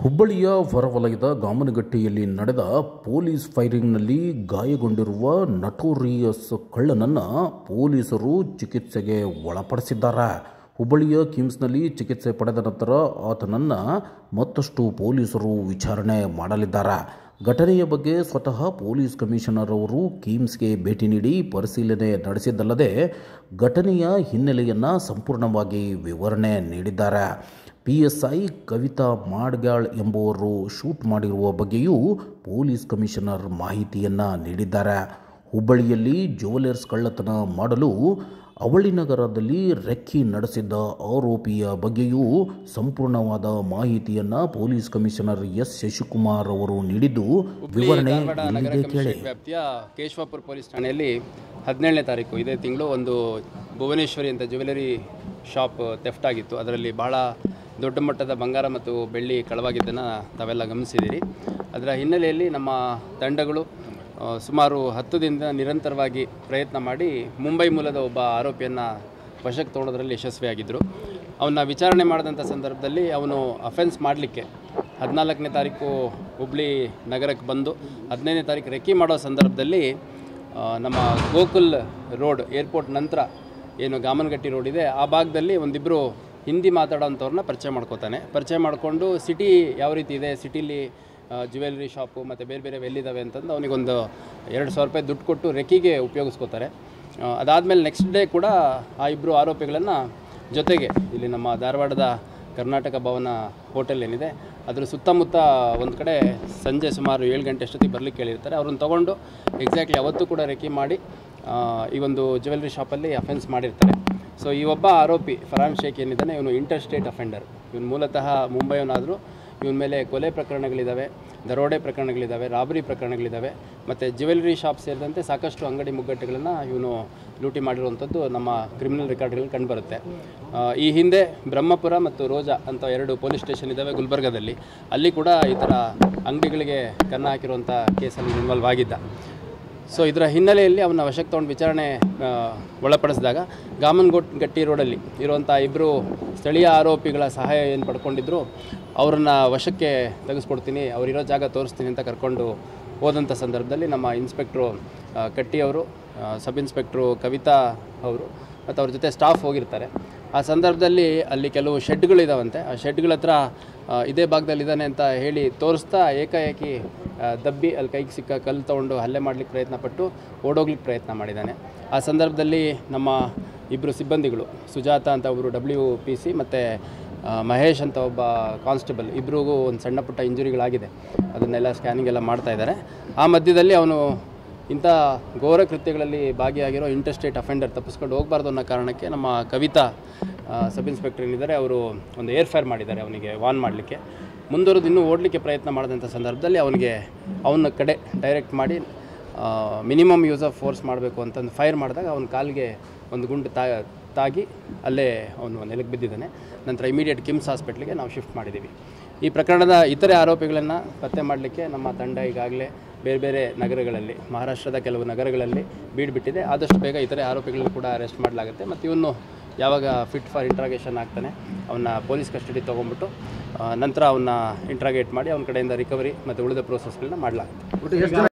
ಹುಬ್ಬಳ್ಳಿಯ ಹೊರವಲಯದ ಗಾಮನಗಟ್ಟಿಯಲ್ಲಿ ನಡೆದ ಪೊಲೀಸ್ ಫೈರಿಂಗ್ನಲ್ಲಿ ಗಾಯಗೊಂಡಿರುವ ನಟೋರಿಯಸ್ ಕಳ್ಳನನ್ನು ಪೊಲೀಸರು ಚಿಕಿತ್ಸೆಗೆ ಒಳಪಡಿಸಿದ್ದಾರೆ. ಹುಬ್ಬಳ್ಳಿಯ ಕಿಮ್ಸ್ನಲ್ಲಿ ಚಿಕಿತ್ಸೆ ಪಡೆದ ನಂತರ ಆತನನ್ನು ಮತ್ತಷ್ಟು ಪೊಲೀಸರು ವಿಚಾರಣೆ ಮಾಡಲಿದ್ದಾರೆ. ಘಟನೆಯ ಬಗ್ಗೆ ಸ್ವತಃ ಪೊಲೀಸ್ ಕಮಿಷನರ್ ಅವರು ಕಿಮ್ಸ್ಗೆ ಭೇಟಿ ನೀಡಿ ಪರಿಶೀಲನೆ ನಡೆಸಿದ್ದಲ್ಲದೆ ಘಟನೆಯ ಹಿನ್ನೆಲೆಯನ್ನು ಸಂಪೂರ್ಣವಾಗಿ ವಿವರಣೆ ನೀಡಿದ್ದಾರೆ. PSI ಕವಿತಾ ಮಾಡ್ಗ್ಯಾಳ್ ಎಂಬುವರು ಶೂಟ್ ಮಾಡಿರುವ ಬಗ್ಗೆಯೂ ಪೊಲೀಸ್ ಕಮಿಷನರ್ ಮಾಹಿತಿಯನ್ನು ನೀಡಿದ್ದಾರೆ. ಹುಬ್ಬಳ್ಳಿಯಲ್ಲಿ ಜ್ಯುವೆಲರ್ಸ್ ಕಳ್ಳತನ ಮಾಡಲು ಅವಳಿನಗರದಲ್ಲಿ ರೆಕ್ಕಿ ನಡೆಸಿದ್ದ ಆರೋಪಿಯ ಬಗ್ಗೆಯೂ ಸಂಪೂರ್ಣವಾದ ಮಾಹಿತಿಯನ್ನು ಪೊಲೀಸ್ ಕಮಿಷನರ್ ಎಸ್ ಶಶಿಕುಮಾರ್ ಅವರು ನೀಡಿದ್ದು ವಿವರಣೆ ಕೇಳಿ. ವ್ಯಾಪ್ತಿಯ ಕೇಶವಾಪುರ ಪೊಲೀಸ್ ಠಾಣೆಯಲ್ಲಿ 17ನೇ ತಾರೀಕು ಇದೇ ತಿಂಗಳು ಒಂದು ಭುವನೇಶ್ವರಿ ಅಂತ ಜ್ಯುವೆಲರಿ ಶಾಪ್ ಥೆಫ್ಟ್ ಆಗಿತ್ತು. ಅದರಲ್ಲಿ ಬಹಳ ದೊಡ್ಡ ಮಟ್ಟದ ಬಂಗಾರ ಮತ್ತು ಬೆಳ್ಳಿ ಕಳವಾಗಿದ್ದನ್ನು ತಾವೆಲ್ಲ ಗಮನಿಸಿದ್ದೀರಿ. ಅದರ ಹಿನ್ನೆಲೆಯಲ್ಲಿ ನಮ್ಮ ತಂಡಗಳು ಸುಮಾರು 10 ದಿನದಿಂದ ನಿರಂತರವಾಗಿ ಪ್ರಯತ್ನ ಮಾಡಿ ಮುಂಬೈ ಮೂಲದ ಒಬ್ಬ ಆರೋಪಿಯನ್ನು ವಶಕ್ಕೆ ತೊಗೊಳೋದ್ರಲ್ಲಿ ಯಶಸ್ವಿಯಾಗಿದ್ದರು. ಅವನ್ನ ವಿಚಾರಣೆ ಮಾಡಿದಂಥ ಸಂದರ್ಭದಲ್ಲಿ ಅವನು ಅಫೆನ್ಸ್ ಮಾಡಲಿಕ್ಕೆ 14ನೇ ತಾರೀಕು ಹುಬ್ಳಿ ನಗರಕ್ಕೆ ಬಂದು 15ನೇ ತಾರೀಕು ರೆಕ್ಕಿ ಮಾಡೋ ಸಂದರ್ಭದಲ್ಲಿ ನಮ್ಮ ಗೋಕುಲ್ ರೋಡ್ ಏರ್ಪೋರ್ಟ್ ನಂತರ ಏನು ಗಾಮನಗಟ್ಟಿ ರೋಡ್ ಇದೆ ಆ ಭಾಗದಲ್ಲಿ ಒಂದಿಬ್ಬರು ಹಿಂದಿ ಮಾತಾಡೋಂಥವ್ರನ್ನ ಪರಿಚಯ ಮಾಡಿಕೊಂಡು ಸಿಟಿ ಯಾವ ರೀತಿ ಇದೆ, ಸಿಟಿಲಿ ಜ್ಯುವೆಲರಿ ಶಾಪು ಮತ್ತು ಬೇರೆ ಬೇರೆ ಎಲ್ಲಿದ್ದಾವೆ ಅಂತಂದು ಅವನಿಗೊಂದು 2,000 ರೂಪಾಯಿ ದುಡ್ಡು ಕೊಟ್ಟು ರೆಕ್ಕಿಗೆ ಉಪಯೋಗಿಸ್ಕೋತಾರೆ. ಅದಾದಮೇಲೆ ನೆಕ್ಸ್ಟ್ ಡೇ ಕೂಡ ಆ ಇಬ್ಬರು ಆರೋಪಿಗಳನ್ನು ಜೊತೆಗೆ ಇಲ್ಲಿ ನಮ್ಮ ಧಾರವಾಡದ ಕರ್ನಾಟಕ ಭವನ ಹೋಟೆಲ್ ಏನಿದೆ ಅದರ ಸುತ್ತಮುತ್ತ ಒಂದು ಕಡೆ ಸಂಜೆ ಸುಮಾರು 7 ಗಂಟೆ ಅಷ್ಟೊತ್ತಿಗೆ ಬರಲಿಕ್ಕೆ ಹೇಳಿರ್ತಾರೆ. ಅವ್ರನ್ನ ತೊಗೊಂಡು ಎಕ್ಸಾಕ್ಟ್ಲಿ ಅವತ್ತು ಕೂಡ ರೆಕ್ಕಿ ಮಾಡಿ ಈ ಒಂದು ಜ್ಯುವೆಲರಿ ಶಾಪಲ್ಲಿ ಅಫೆನ್ಸ್ ಮಾಡಿರ್ತಾರೆ. ಸೊ ಈ ಒಬ್ಬ ಆರೋಪಿ ಫರಾನ್ ಶೇಖ್ ಏನಿದ್ದಾನೆ ಇವನು ಇಂಟರ್ ಸ್ಟೇಟ್ ಅಫೆಂಡರ್. ಇವನು ಮೂಲತಃ ಮುಂಬೈಯವನಾದರೂ ಇವನ ಮೇಲೆ ಕೊಲೆ ಪ್ರಕರಣಗಳಿದ್ದಾವೆ, ದರೋಡೆ ಪ್ರಕರಣಗಳಿದ್ದಾವೆ, ರಾಬರಿ ಪ್ರಕರಣಗಳಿದ್ದಾವೆ ಮತ್ತು ಜ್ಯುವೆಲರಿ ಶಾಪ್ ಸೇರಿದಂತೆ ಸಾಕಷ್ಟು ಅಂಗಡಿ ಮುಗ್ಗಟ್ಟುಗಳನ್ನು ಇವನು ಲೂಟಿ ಮಾಡಿರುವಂಥದ್ದು ನಮ್ಮ ಕ್ರಿಮಿನಲ್ ರೆಕಾರ್ಡ್ಗಳಲ್ಲಿ ಕಂಡುಬರುತ್ತೆ. ಈ ಹಿಂದೆ ಬ್ರಹ್ಮಪುರ ಮತ್ತು ರೋಜಾ ಅಂತ 2 ಪೊಲೀಸ್ ಸ್ಟೇಷನ್ ಇದ್ದಾವೆ ಗುಲ್ಬರ್ಗದಲ್ಲಿ. ಅಲ್ಲಿ ಕೂಡ ಈ ಥರ ಅಂಗಡಿಗಳಿಗೆ ಕನ್ನ ಹಾಕಿರುವಂಥ ಕೇಸಲ್ಲಿ ಇನ್ವಾಲ್ವ್ ಆಗಿದ್ದ. ಸೊ ಇದರ ಹಿನ್ನೆಲೆಯಲ್ಲಿ ಅವನ ವಶಕ್ಕೆ ತೊಗೊಂಡು ವಿಚಾರಣೆ ಒಳಪಡಿಸಿದಾಗ ಗಾಮನಗಟ್ಟಿ ರೋಡಲ್ಲಿ ಇರುವಂಥ ಇಬ್ಬರು ಸ್ಥಳೀಯ ಆರೋಪಿಗಳ ಸಹಾಯ ಏನು ಪಡ್ಕೊಂಡಿದ್ರು ಅವರನ್ನು ವಶಕ್ಕೆ ತೆಗೆಸ್ಕೊಡ್ತೀನಿ, ಅವರಿರೋ ಜಾಗ ತೋರಿಸ್ತೀನಿ ಅಂತ ಕರ್ಕೊಂಡು ಹೋದಂಥ ಸಂದರ್ಭದಲ್ಲಿ ನಮ್ಮ ಇನ್ಸ್ಪೆಕ್ಟ್ರು ಕಟ್ಟಿಯವರು, ಸಬ್ ಇನ್ಸ್ಪೆಕ್ಟ್ರು ಕವಿತಾ ಅವರು ಮತ್ತು ಅವ್ರ ಜೊತೆ ಸ್ಟಾಫ್ ಹೋಗಿರ್ತಾರೆ. ಆ ಸಂದರ್ಭದಲ್ಲಿ ಅಲ್ಲಿ ಕೆಲವು ಶೆಡ್ಗಳಿದ್ದಾವಂತೆ. ಆ ಶೆಡ್ಗಳ ಹತ್ರ ಇದೇ ಭಾಗದಲ್ಲಿದ್ದಾನೆ ಅಂತ ಹೇಳಿ ತೋರಿಸ್ತಾ ಏಕಾಏಕಿ ದಬ್ಬಿ ಅಲ್ಲಿ ಕೈಗೆ ಸಿಕ್ಕ ಕಲ್ಲು ತೊಗೊಂಡು ಹಲ್ಲೆ ಮಾಡಲಿಕ್ಕೆ ಪ್ರಯತ್ನಪಟ್ಟು ಓಡೋಗ್ಲಿಕ್ಕೆ ಪ್ರಯತ್ನ ಮಾಡಿದ್ದಾನೆ. ಆ ಸಂದರ್ಭದಲ್ಲಿ ನಮ್ಮ ಇಬ್ಬರು ಸಿಬ್ಬಂದಿಗಳು ಸುಜಾತ ಅಂತ ಒಬ್ಬರು WPC ಮತ್ತು ಮಹೇಶ್ ಅಂತ ಒಬ್ಬ ಕಾನ್ಸ್ಟೇಬಲ್ ಇಬ್ಬರಿಗೂ ಒಂದು ಸಣ್ಣ ಪುಟ್ಟ ಇಂಜುರಿಗಳಾಗಿದೆ. ಅದನ್ನೆಲ್ಲ ಸ್ಕ್ಯಾನಿಂಗ್ ಎಲ್ಲ ಮಾಡ್ತಾಯಿದ್ದಾರೆ. ಆ ಮಧ್ಯದಲ್ಲಿ ಅವನು ಇಂಥ ಘೋರ ಕೃತ್ಯಗಳಲ್ಲಿ ಭಾಗಿಯಾಗಿರೋ ಇಂಟರ್ ಸ್ಟೇಟ್ ಅಫೆಂಡರ್ ತಪ್ಪಿಸ್ಕೊಂಡು ಹೋಗಬಾರ್ದು ಅನ್ನೋ ಕಾರಣಕ್ಕೆ ನಮ್ಮ ಕವಿತಾ ಸಬ್ ಇನ್ಸ್ಪೆಕ್ಟರ್ ಏನಿದ್ದಾರೆ ಅವರು ಒಂದು ಏರ್ ಫೈರ್ ಮಾಡಿದ್ದಾರೆ ಅವನಿಗೆ ವಾರ್ನ್ ಮಾಡಲಿಕ್ಕೆ. ಮುಂದುವರೆದು ಇನ್ನೂ ಓಡಲಿಕ್ಕೆ ಪ್ರಯತ್ನ ಮಾಡಿದಂಥ ಸಂದರ್ಭದಲ್ಲಿ ಅವನ ಕಡೆ ಡೈರೆಕ್ಟ್ ಮಾಡಿ ಮಿನಿಮಮ್ ಯೂಸ್ ಆಫ್ ಫೋರ್ಸ್ ಮಾಡಬೇಕು ಅಂತಂದು ಫೈರ್ ಮಾಡಿದಾಗ ಅವನ ಕಾಲಿಗೆ ಒಂದು ಗುಂಡು ತಾಗಿ ಅಲ್ಲೇ ಅವನು ನೆಲಕ್ಕೆ ಬಿದ್ದಿದ್ದಾನೆ. ನಂತರ ಇಮಿಡಿಯೇಟ್ ಕಿಮ್ಸ್ ಹಾಸ್ಪಿಟ್ಲಿಗೆ ನಾವು ಶಿಫ್ಟ್ ಮಾಡಿದ್ದೀವಿ. ಈ ಪ್ರಕರಣದ ಇತರೆ ಆರೋಪಿಗಳನ್ನು ಪತ್ತೆ ಮಾಡಲಿಕ್ಕೆ ನಮ್ಮ ತಂಡ ಈಗಾಗಲೇ ಬೇರೆ ಬೇರೆ ನಗರಗಳಲ್ಲಿ, ಮಹಾರಾಷ್ಟ್ರದ ಕೆಲವು ನಗರಗಳಲ್ಲಿ ಬೀಡ್ಬಿಟ್ಟಿದೆ. ಆದಷ್ಟು ಬೇಗ ಇತರೆ ಆರೋಪಿಗಳನ್ನು ಕೂಡ ಅರೆಸ್ಟ್ ಮಾಡಲಾಗುತ್ತೆ ಮತ್ತು ಇವನು ಯಾವಾಗ ಫಿಟ್ ಫಾರ್ ಇಂಟ್ರಾಗೇಷನ್ ಆಗ್ತಾನೆ ಅವನ್ನ ಪೊಲೀಸ್ ಕಸ್ಟಡಿ ತೊಗೊಂಡ್ಬಿಟ್ಟು ನಂತರ ಅವನ್ನ ಇಂಟ್ರಾಗೇಟ್ ಮಾಡಿ ಅವನ ಕಡೆಯಿಂದ ರಿಕವರಿ ಮತ್ತು ಉಳಿದ ಪ್ರೋಸೆಸ್ಗಳನ್ನ ಮಾಡಲಾಗುತ್ತೆ.